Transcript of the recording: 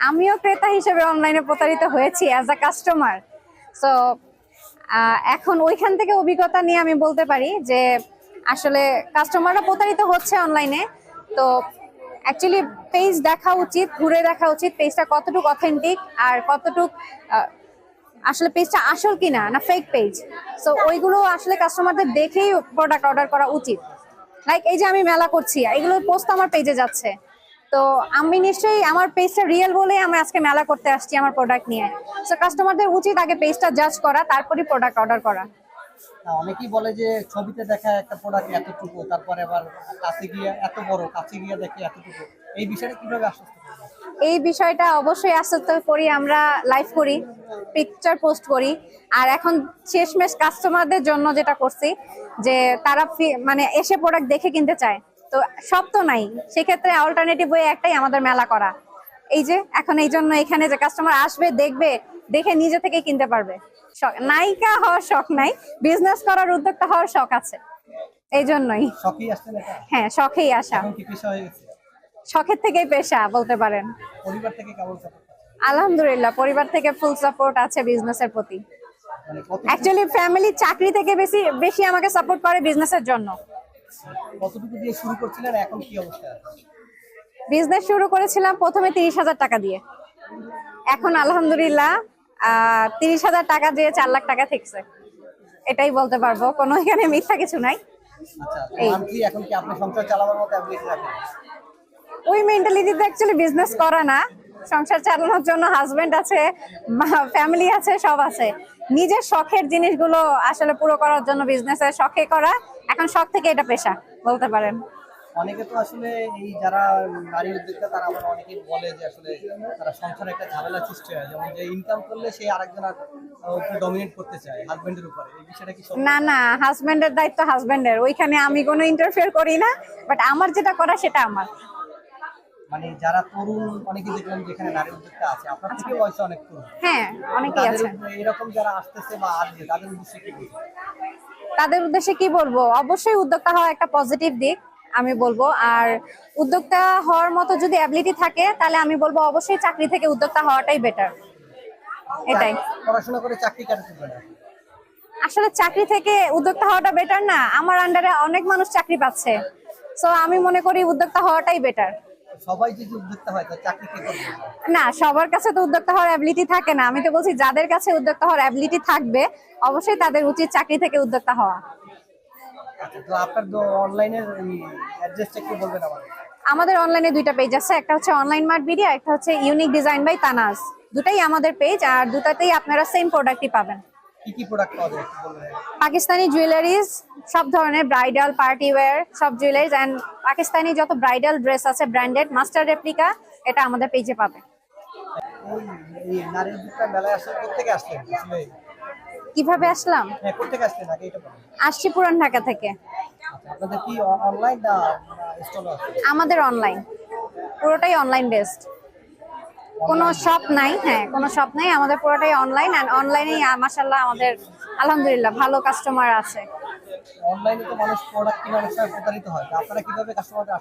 আমিও ক্রেতা হিসেবে অনলাইনে প্রতারিত হয়েছি অ্যাজ আ কাস্টমার। সো এখন ওইখান থেকে অভিজ্ঞতা নিয়ে আমি বলতে পারি যে আসলে কাস্টমাররা প্রতারিত হচ্ছে অনলাইনে। তো অ্যাকচুয়ালি পেজ দেখা উচিত, ঘুরে দেখা উচিত পেজটা কতটুকু অথেন্টিক আর কতটুক আসলে পেজটা আসল কিনা না ফেক পেজ। সো ওইগুলো আসলে কাস্টমারদের দেখেই প্রোডাক্ট অর্ডার করা উচিত। লাইক এই যে আমি মেলা করছি, এগুলোর পোস্ট আমার পেজে যাচ্ছে, তো আমি নিশ্চয়ই আমার পেজটা রিয়েল বলেই আমি আজকে মেলা করতে আসছি আমার প্রোডাক্ট নিয়ে। সো কাস্টমারদের উচিত আগে পেজটা জাজ করা, তারপরই প্রোডাক্ট অর্ডার করা। অনেকেই বলে যে ছবিতে দেখা একটা প্রোডাক্ট এতটুকু, তারপরে আবার কাছে গিয়ে এত বড়, কাছে গিয়ে দেখে এতটুকু। এই বিষয়টা কিভাবে আশ্বস্ত করবেন? এই বিষয়টা অবশ্যই আশ্বস্ত করি, আমরা লাইভ করি, পিকচার পোস্ট করি। আর এখন শেষমেশ কাস্টমারদের জন্য যেটা করছি যে তারা মানে এসে প্রোডাক্ট দেখে কিনতে চায়, তো সব তো নাই, সেক্ষেত্রে অল্টারনেটিভ ওয়ে একটাই আমাদের মেলা করা। এই যে এখন এই জন্য এখানে যে কাস্টমার আসবে, দেখবে, দেখে নিজে থেকে কিনতে পারবে। নায়িকা হওয়ার শখ নাই, বিজনেস করার উদ্যোক্তা হওয়ার শখ আছে, এই জন্যই। শখেই আসছেন এটা? হ্যাঁ, শখেই আসা। এখন কি পেশা হয়ে গেছে? শখের থেকেই পেশা বলতে পারেন। পরিবার থেকে কেমন সাপোর্ট? আলহামদুলিল্লাহ, পরিবার থেকে ফুল সাপোর্ট আছে বিজনেসের প্রতি। মানে অ্যাকচুয়ালি ফ্যামিলি চাকরি থেকে বেশি বেশি আমাকে সাপোর্ট করে বিজনেসের জন্য। কতটুকু দিয়ে শুরু করছিলেন, এখন কি অবস্থা? বিজনেস শুরু করেছিলাম প্রথমে 30,000 টাকা দিয়ে, এখন আলহামদুলিল্লাহ 30,000 টাকা দিয়ে 4 লাখ টাকা থেকেছে, এটাই বলতে পারবো, কোনো এখানে মিথ্যা কিছু নাই। আচ্ছা, মান্থলি এখন কি আপনি সংসার চালাবার মতো অ্যাবিলিটি রাখেন? ওই মেন্টালিটিতে অ্যাকচুয়ালি বিজনেস করা না, সংসার চালানোর জন্য হাজবেন্ড আছে, ফ্যামিলি আছে, সব আছে। নিজের শখের জিনিসগুলো আসলে পুরো করার জন্য বিজনেসের শখে করা, এখন শখ থেকে এটা পেশা বলতে পারেন। অনেকে তো আসলে এই যারা নারী উদ্যোক্তা, তারা আবার অনেকেই বলে যে আসলে তারা সংসারে একটা ঝামেলা সৃষ্টি হয়, যেমন যে ইনকাম করলে সে আরেকজনের উপরে ডমিনেট করতে চায়, হাজবেন্ডের উপরে। এই বিষয়টা কি সত্যি? না না, হাজবেন্ডের দায়িত্ব হাজবেন্ডের, ওইখানে আমি কোনো ইন্টারফেয়ার করি না, বাট আমার যেটা করা সেটা আমার। মানে যারা তরুণ, অনেকে দেখলাম যেখানে নারী উদ্যোক্তা আছে, আপনার থেকে বয়স অনেক তরুণ, হ্যাঁ, অনেকেই আছে। এরকম যারা আসতেছে বা আসবে, তাদের উদ্দেশ্যে কি বলবো? তাদের উদ্দেশ্যে কি বলবো, অবশ্যই উদ্যোক্তা হওয়া একটা পজিটিভ দিক আমি বলবো। আর উদ্যোক্তা হওয়ার মতো যদি অ্যাবিলিটি থাকে, তাহলে আমি বলবো অবশ্যই চাকরি থেকে উদ্যোক্তা হওয়াটাই বেটার। এটাই। পড়াশোনা করে চাকরি কেন করবে না? আসলে চাকরি থেকে উদ্যোক্তা হওয়াটা বেটার না, আমার আন্ডারে অনেক মানুষ চাকরি পাচ্ছে, সো আমি মনে করি উদ্যোক্তা হওয়াটাই বেটার। সবাই যদি উদ্যোক্তা হয়, তার চাকরি কে করবে? না, সবার কাছে তো উদ্যোক্তা হওয়ার অ্যাবিলিটি থাকে না, আমি তো বলছি যাদের কাছে উদ্যোক্তা হওয়ার অ্যাবিলিটি থাকবে অবশ্যই তাদের উচিত চাকরি থেকে উদ্যোক্তা হওয়া। আচ্ছা, তো আপনার অনলাইনের অ্যাড্রেসটা একটু বলবেন আমাদের? আমাদের অনলাইনে দুইটা পেজ আছে, একটা হচ্ছে অনলাইন মার্ট বিডি, একটা হচ্ছে ইউনিক ডিজাইন বাই তানাজ। দুটাই আমাদের পেজ, আর দুটাতেই আপনারা সেম প্রোডাক্টই পাবেন। কি কি প্রোডাক্ট পাওয়া যায় একটু বলবেন? পাকিস্তানি জুয়েলারিজ, সব ধরনের ব্রাইডাল, পার্টি ওয়্যার, সব জুয়েলারিজ এন্ড পাকিস্তানি যত ব্রাইডাল ড্রেস আছে ব্র্যান্ডেড, মাস্টার রেপ্লিকা, এটা আমাদের পেজে পাবে। এই নারী উদ্যোক্তা মেলায় আসলে কোথেকে আসলেন আসলে? কিভাবে আসলাম? হ্যাঁ, কোথেকে আসলেন আগে এটা বলুন। আসছি পুরান ঢাকা থেকে। আচ্ছা, আপনাদের কি অনলাইন না স্টল আছে? আমাদের অনলাইন, পুরোটাই অনলাইন বেসড, কোনো শপ নাই। হ্যাঁ, কোনো শপ নাই, আমাদের পুরোটাই অনলাইন। এন্ড অনলাইনেই মাশাআল্লাহ আমাদের আলহামদুলিল্লাহ ভালো কাস্টমার আছে। অনলাইনে তো মানুষ প্রোডাক্ট কিনে অনেক সময় প্রতারিত হয়, তো আপনারা কিভাবে কাস্টমারদের